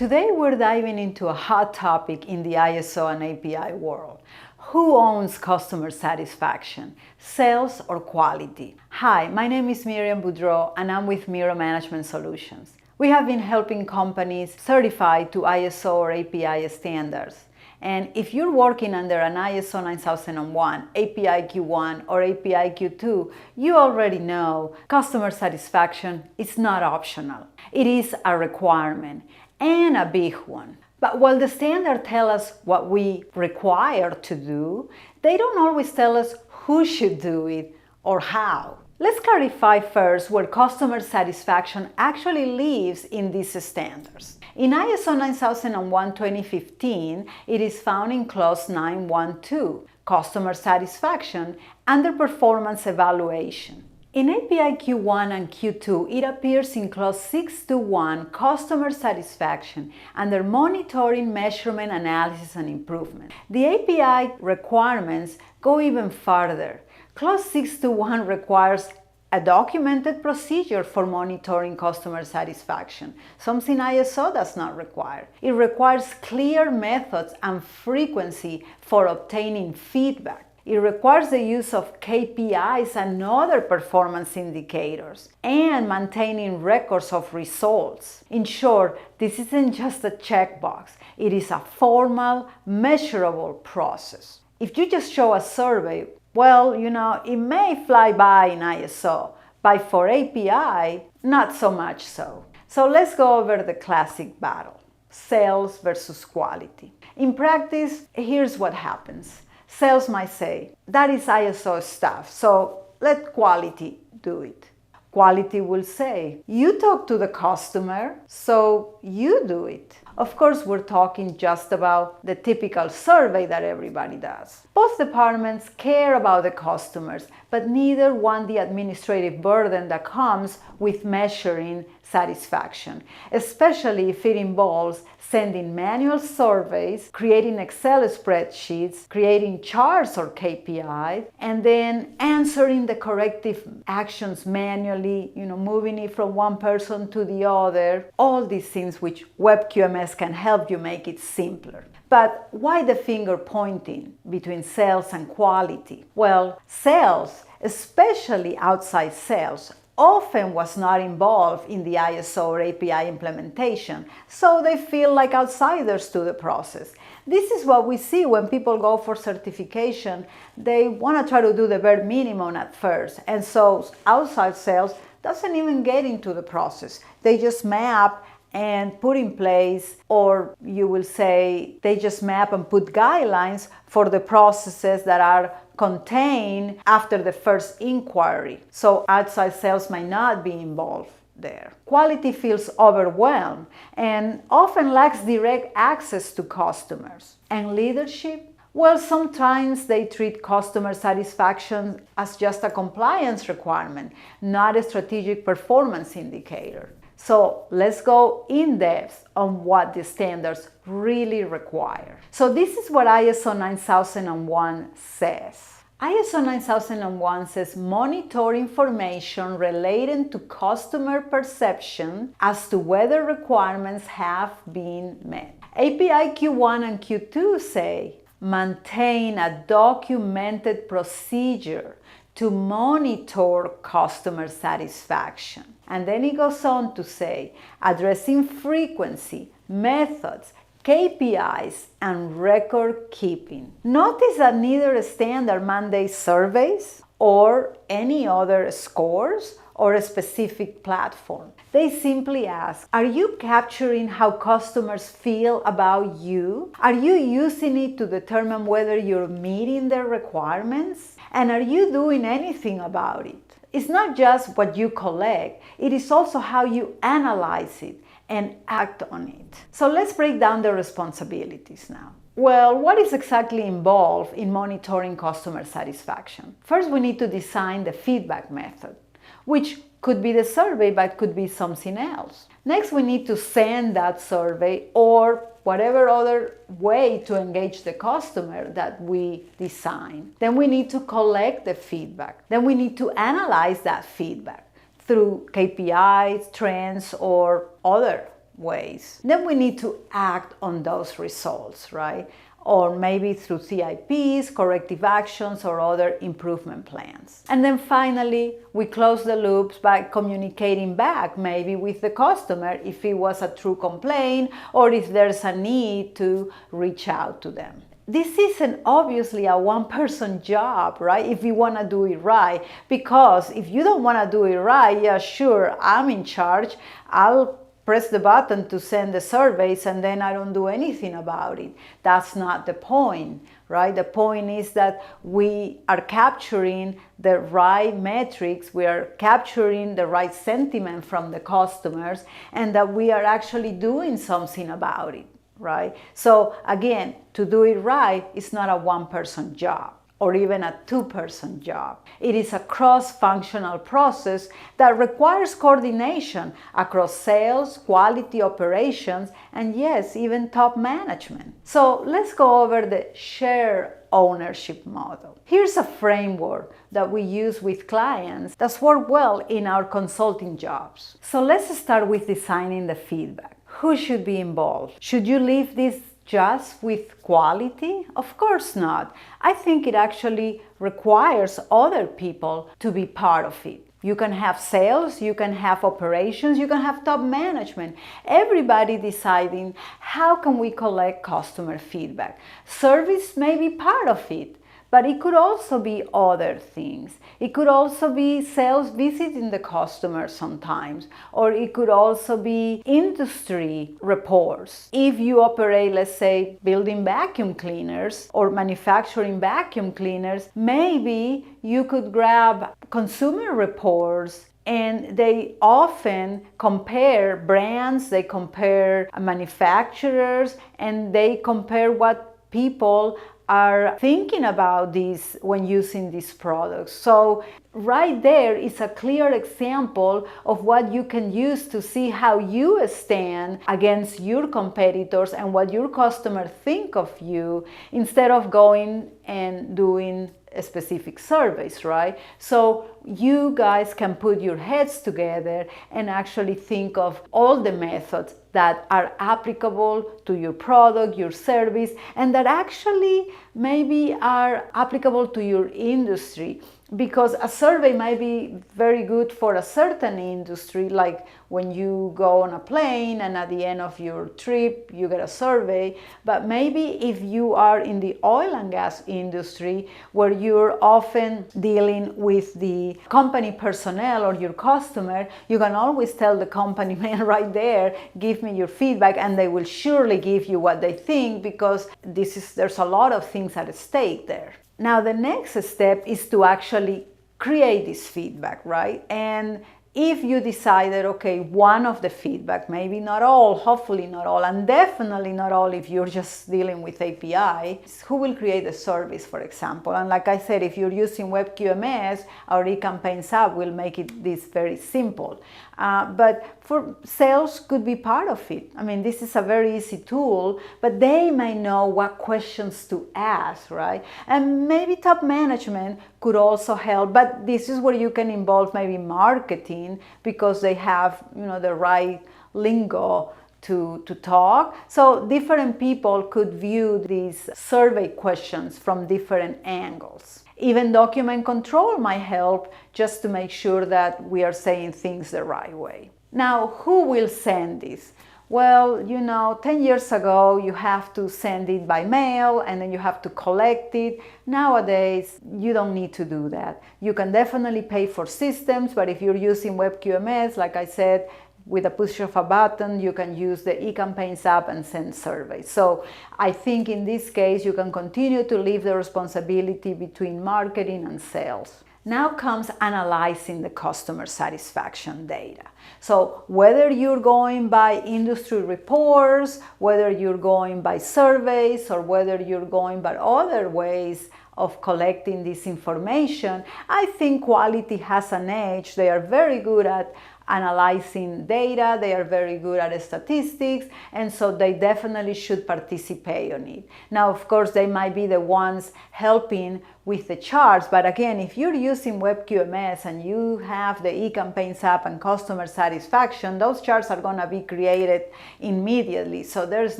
Today we're diving into a hot topic in the ISO and API world. Who owns customer satisfaction, sales or quality? Hi, my name is Miriam Boudreau and I'm with Miro Management Solutions. We have been helping companies certify to ISO or API standards. And if you're working under an ISO 9001, API Q1 or API Q2, you already know customer satisfaction is not optional. It is a requirement, and a big one. But while the standards tell us what we require to do, they don't always tell us who should do it or how. Let's clarify first where customer satisfaction actually lives in these standards. In ISO 9001:2015, it is found in Clause 9.1.2, Customer Satisfaction under Performance Evaluation. In API Q1 and Q2, it appears in Clause 6.2.1, Customer Satisfaction under Monitoring, Measurement, Analysis, and Improvement. The API requirements go even further. Clause 6.2.1 requires a documented procedure for monitoring customer satisfaction, something ISO does not require. It requires clear methods and frequency for obtaining feedback. It requires the use of KPIs and other performance indicators, and maintaining records of results. In short, this isn't just a checkbox, it is a formal, measurable process. If you just show a survey, well, it may fly by in ISO, but for API, not so much so. So let's go over the classic battle, sales versus quality. In practice, here's what happens. Sales might say, that is ISO stuff, so let quality do it. Quality will say, you talk to the customer, so you do it. Of course, we're talking just about the typical survey that everybody does. Both departments care about the customers, but neither want the administrative burden that comes with measuring satisfaction, especially if it involves sending manual surveys, creating Excel spreadsheets, creating charts or KPIs, and then answering the corrective actions manually, moving it from one person to the other, all these things which Web QMS can help you make it simpler. But why the finger pointing between sales and quality? Well, sales, especially outside sales, often was not involved in the ISO or API implementation, so they feel like outsiders to the process. This is what we see when people go for certification. They want to try to do the bare minimum at first, and so outside sales doesn't even get into the process. They just map and put in place, or you will say they just map and put guidelines for the processes that are contained after the first inquiry. So outside sales might not be involved there. Quality feels overwhelmed and often lacks direct access to customers. And leadership? Well, sometimes they treat customer satisfaction as just a compliance requirement, not a strategic performance indicator. So let's go in depth on what the standards really require. So this is what ISO 9001 says. ISO 9001 says monitor information relating to customer perception as to whether requirements have been met. API Q1 and Q2 say maintain a documented procedure to monitor customer satisfaction. And then it goes on to say, addressing frequency, methods, KPIs, and record keeping. Notice that neither standard mandates surveys or any other scores or a specific platform. They simply ask, are you capturing how customers feel about you? Are you using it to determine whether you're meeting their requirements? And are you doing anything about it? It's not just what you collect, it is also how you analyze it and act on it. So let's break down the responsibilities now. Well, what is exactly involved in monitoring customer satisfaction? First, we need to design the feedback method, which could be the survey, but could be something else. Next, we need to send that survey or whatever other way to engage the customer that we design. Then we need to collect the feedback. Then we need to analyze that feedback through KPIs, trends, or other ways. Then we need to act on those results, right? Or maybe through CIPs, corrective actions, or other improvement plans. And then finally, we close the loops by communicating back, maybe with the customer, if it was a true complaint or if there's a need to reach out to them. This isn't obviously a one-person job, right? If you want to do it right, because if you don't want to do it right, yeah, sure, I'm in charge. I'll press the button to send the surveys and then I don't do anything about it. That's not the point, right? The point is that we are capturing the right metrics, we are capturing the right sentiment from the customers, and that we are actually doing something about it, right? So again, to do it right, it's not a one-person job or even a two-person job. It is a cross-functional process that requires coordination across sales, quality, operations, and yes, even top management. So let's go over the share ownership model. Here's a framework that we use with clients that's worked well in our consulting jobs. So let's start with designing the feedback. Who should be involved? Should you leave this just with quality? Of course not. I think it actually requires other people to be part of it. You can have sales, you can have operations, you can have top management. Everybody deciding how can we collect customer feedback. Service may be part of it, but it could also be other things. It could also be sales visiting the customer sometimes, or it could also be industry reports. If you operate, let's say, building vacuum cleaners or manufacturing vacuum cleaners, maybe you could grab consumer reports, and they often compare brands, they compare manufacturers, and they compare what people are thinking about this when using these products. So right there is a clear example of what you can use to see how you stand against your competitors and what your customers think of you, instead of going and doing specific surveys, right? So you guys can put your heads together and actually think of all the methods that are applicable to your product, your service, and that actually maybe are applicable to your industry. Because a survey might be very good for a certain industry, like when you go on a plane and at the end of your trip you get a survey. But maybe if you are in the oil and gas industry, where you're often dealing with the company personnel or your customer, you can always tell the company, man, right there, give me your feedback, and they will surely give you what they think, because there's a lot of things at stake there. Now, the next step is to actually create this feedback, right? And if you decided, okay, one of the feedback, maybe not all, hopefully not all, and definitely not all if you're just dealing with API, who will create the service, for example? And like I said, if you're using Web QMS, our eCampaigns app will make this very simple. But for sales could be part of it. I mean, this is a very easy tool, but they may know what questions to ask, right? And maybe top management could also help, but this is where you can involve maybe marketing, because they have, the right lingo to talk. So different people could view these survey questions from different angles. Even document control might help, just to make sure that we are saying things the right way. Now, who will send this? Well, 10 years ago, you have to send it by mail and then you have to collect it. Nowadays, you don't need to do that. You can definitely pay for systems, but if you're using Web QMS, like I said, with a push of a button, you can use the eCampaigns app and send surveys. So I think in this case, you can continue to leave the responsibility between marketing and sales. Now comes analyzing the customer satisfaction data. So whether you're going by industry reports, whether you're going by surveys, or whether you're going by other ways of collecting this information, I think quality has an edge. They are very good at analyzing data, they are very good at statistics, and so they definitely should participate on it. Now, of course, they might be the ones helping with the charts, but again, if you're using Web QMS and you have the eCampaigns app and customer satisfaction, those charts are going to be created immediately, so there's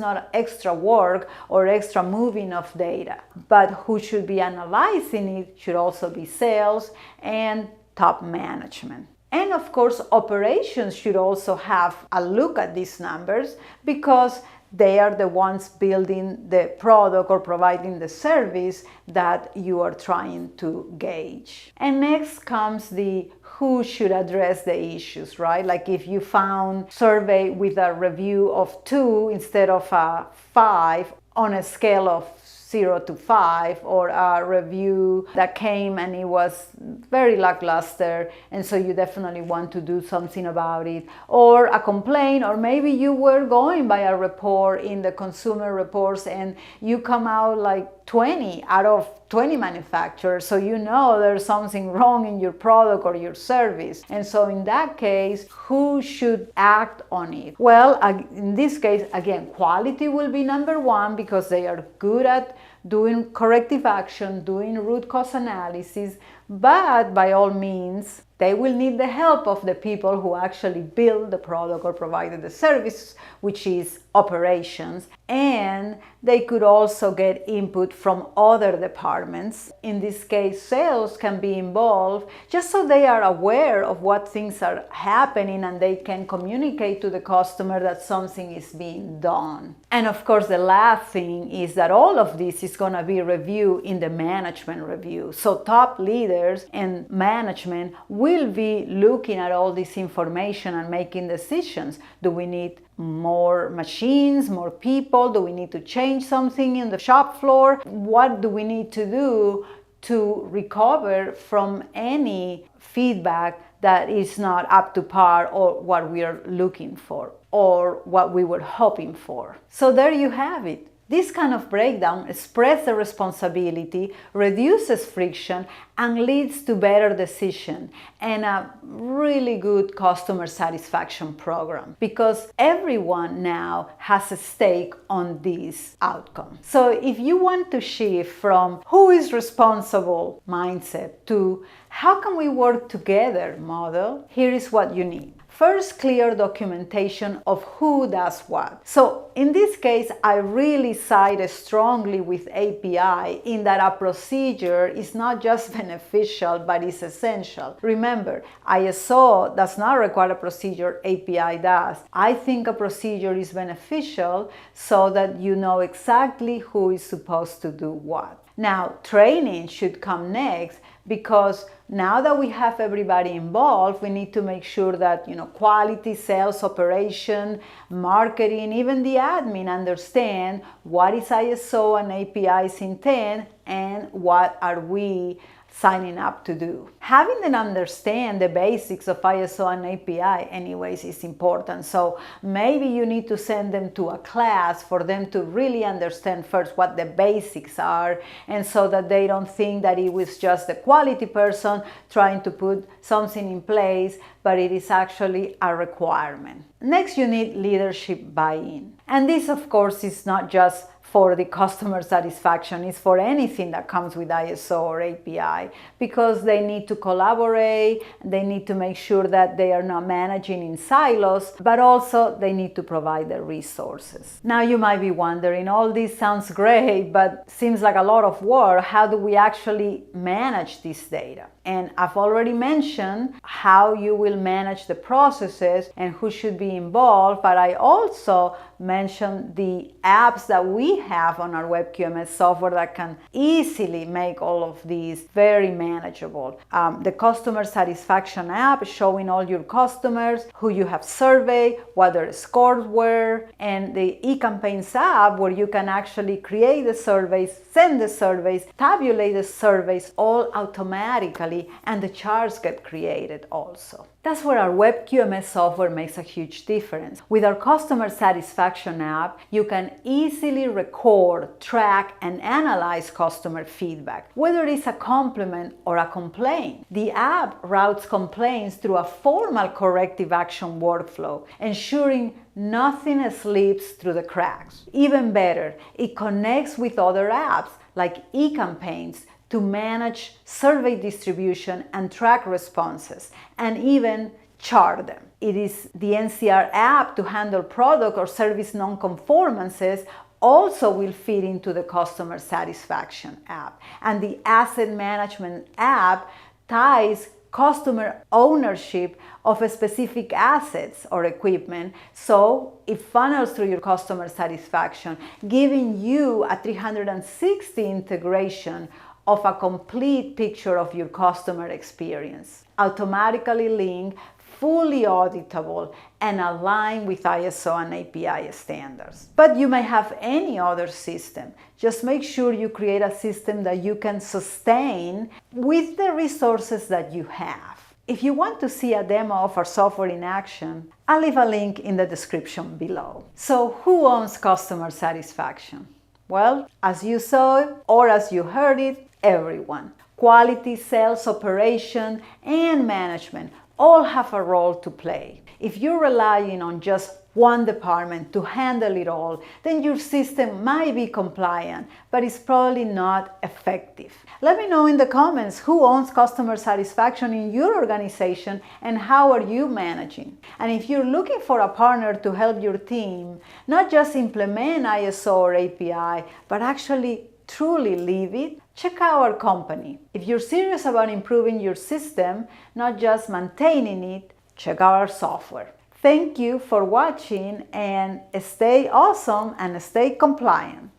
not extra work or extra moving of data. But who should be analyzing it should also be sales and top management. And of course, operations should also have a look at these numbers because they are the ones building the product or providing the service that you are trying to gauge. And next comes the who should address the issues, right? Like if you found survey with a review of 2 instead of a 5 on a scale of 0 to 5, or a review that came and it was very lackluster, and so you definitely want to do something about it, or a complaint, or maybe you were going by a report in the consumer reports and you come out like 20 out of 20 manufacturers, so you know there's something wrong in your product or your service. And so in that case, who should act on it? Well, in this case, again, quality will be number one because they are good at doing corrective action, doing root cause analysis, but by all means, they will need the help of the people who actually build the product or provided the service, which is operations. And they could also get input from other departments. In this case, sales can be involved just so they are aware of what things are happening and they can communicate to the customer that something is being done. And of course, the last thing is that all of this is going to be reviewed in the management review. So top leaders and management will be looking at all this information and making decisions. Do we need more machines, more people? Do we need to change something in the shop floor? What do we need to do to recover from any feedback that is not up to par or what we are looking for or what we were hoping for? So there you have it. This kind of breakdown spreads the responsibility, reduces friction, and leads to better decision and a really good customer satisfaction program because everyone now has a stake on this outcome. So if you want to shift from who is responsible mindset to how can we work together model, here is what you need. First, clear documentation of who does what. So in this case, I really side strongly with API in that a procedure is not just beneficial, but is essential. Remember, ISO does not require a procedure, API does. I think a procedure is beneficial so that you know exactly who is supposed to do what. Now, training should come next because now that we have everybody involved, we need to make sure that, quality, sales, operation, marketing, even the admin understand what is ISO and API's intent and what are we signing up to do. Having them understand the basics of ISO and API anyways is important. So maybe you need to send them to a class for them to really understand first what the basics are, and so that they don't think that it was just a quality person trying to put something in place, but it is actually a requirement. Next, you need leadership buy-in. And this, of course, is not just for the customer satisfaction, it's for anything that comes with ISO or API, because they need to collaborate, they need to make sure that they are not managing in silos, but also they need to provide the resources. Now you might be wondering, all this sounds great, but seems like a lot of work. How do we actually manage this data? And I've already mentioned how you will manage the processes and who should be involved, but I also mentioned the apps that we have on our Web QMS software that can easily make all of these very manageable. The customer satisfaction app showing all your customers who you have surveyed, what their scores were, and the eCampaigns app where you can actually create the surveys, send the surveys, tabulate the surveys all automatically, and the charts get created also. That's where our Web QMS software makes a huge difference. With our customer satisfaction app, you can easily record, track, and analyze customer feedback, whether it's a compliment or a complaint. The app routes complaints through a formal corrective action workflow, ensuring nothing slips through the cracks. Even better, it connects with other apps like eCampaigns to manage survey distribution and track responses, and even chart them. It is the NCR app to handle product or service non-conformances also will fit into the customer satisfaction app. And the asset management app ties customer ownership of a specific assets or equipment, so it funnels through your customer satisfaction, giving you a 360 integration of a complete picture of your customer experience. Automatically linked, fully auditable, and aligned with ISO and API standards. But you may have any other system. Just make sure you create a system that you can sustain with the resources that you have. If you want to see a demo of our software in action, I'll leave a link in the description below. So who owns customer satisfaction? Well, as you saw it, or as you heard it, everyone. Quality, sales, operation, and management all have a role to play. If you're relying on just one department to handle it all, then your system might be compliant, but it's probably not effective. Let me know in the comments who owns customer satisfaction in your organization and how are you managing. And if you're looking for a partner to help your team, not just implement ISO or API, but actually truly live it, check out our company. If you're serious about improving your system, not just maintaining it, check out our software. Thank you for watching, and stay awesome and stay compliant.